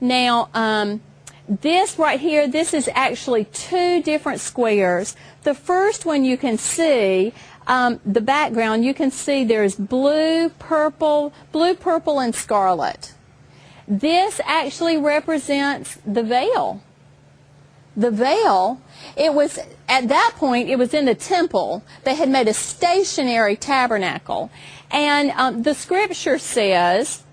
Now, this right here, this is actually two different squares. The first one you can see, the background, you can see there's blue, purple, and scarlet. This actually represents the veil. The veil, it was, at that point, it was in the temple. They had made a stationary tabernacle. And the scripture says,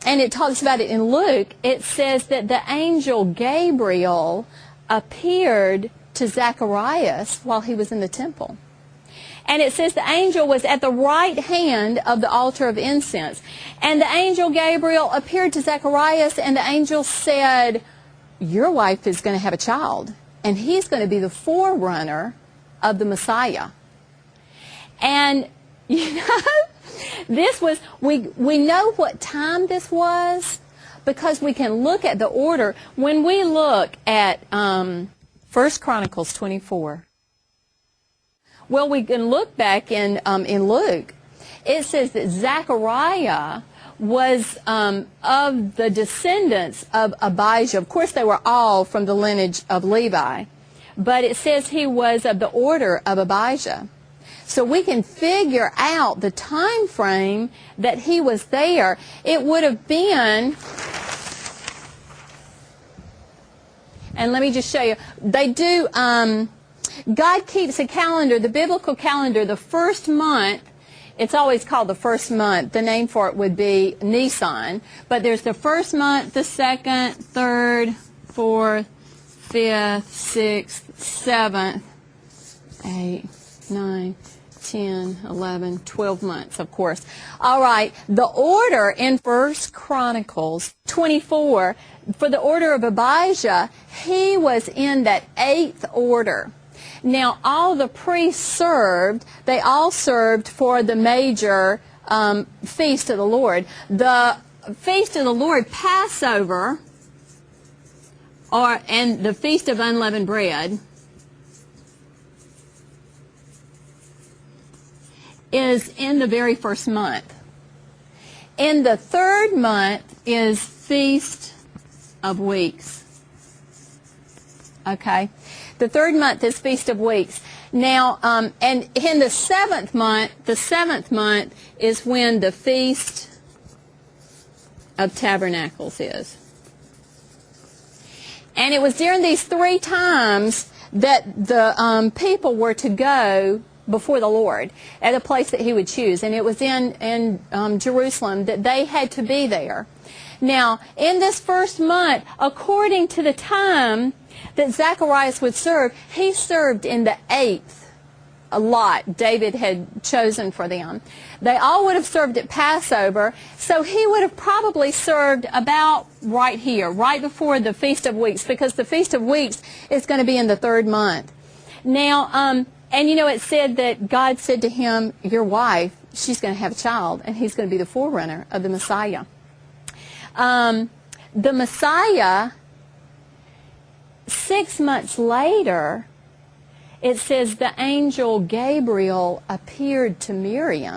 and it talks about it in Luke, it says that the angel Gabriel appeared to Zacharias while he was in the temple. And it says the angel was at the right hand of the altar of incense. And the angel Gabriel appeared to Zacharias, and the angel said, your wife is going to have a child, and he's going to be the forerunner of the Messiah. And, you know, this was, we know what time this was because we can look at the order. When we look at 1 Chronicles 24, well, we can look back in Luke. It says that Zechariah was of the descendants of Abijah. Of course, they were all from the lineage of Levi. But it says he was of the order of Abijah. So we can figure out the time frame that he was there. It would have been, and let me just show you, they do, God keeps a calendar, the biblical calendar, the first month. It's always called the first month. The name for it would be Nisan. But there's the first month, the second, third, fourth, fifth, sixth, seventh, 8, 9, 10, 11, 12 months, of course. All right, the order in 1 Chronicles 24, for the order of Abijah, he was in that 8th order. Now, all the priests served, they all served for the major Feast of the Lord. The Feast of the Lord, Passover, and the Feast of Unleavened Bread, is in the very first month. In the 3rd month is Feast of Weeks. Okay? The 3rd month is Feast of Weeks. Now, and in the 7th month is when the Feast of Tabernacles is. And it was during these 3 times that the people were to go before the Lord at a place that he would choose. And it was in Jerusalem that they had to be there. Now, in this first month, according to the time that Zacharias would serve, he served in the 8th lot David had chosen for them. They all would have served at Passover, so he would have probably served about right here, right before the Feast of Weeks, because the Feast of Weeks is going to be in the 3rd month. Now, and you know, it said that God said to him, your wife, she's going to have a child, and he's going to be the forerunner of the Messiah. The Messiah, 6 months later, it says the angel Gabriel appeared to Mary.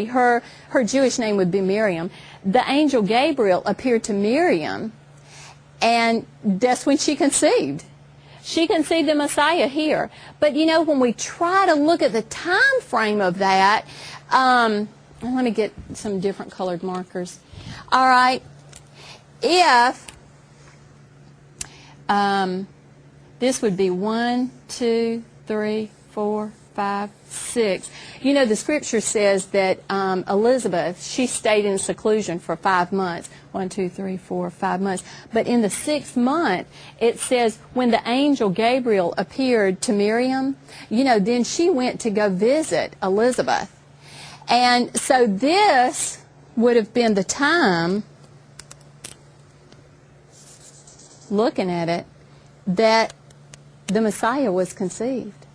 Her Jewish name would be Miriam. The angel Gabriel appeared to Miriam, and that's when she conceived. She conceived the Messiah here. But you know, when we try to look at the time frame of that, let me get some different colored markers. All right, if this would be 1, 2, 3, 4, 5, 6. You know, the scripture says that Elizabeth, she stayed in seclusion for 5 months. 1, 2, 3, 4, 5 months. But in the 6th month, it says when the angel Gabriel appeared to Miriam, you know, then she went to go visit Elizabeth. And so this would have been the time, looking at it, that the Messiah was conceived.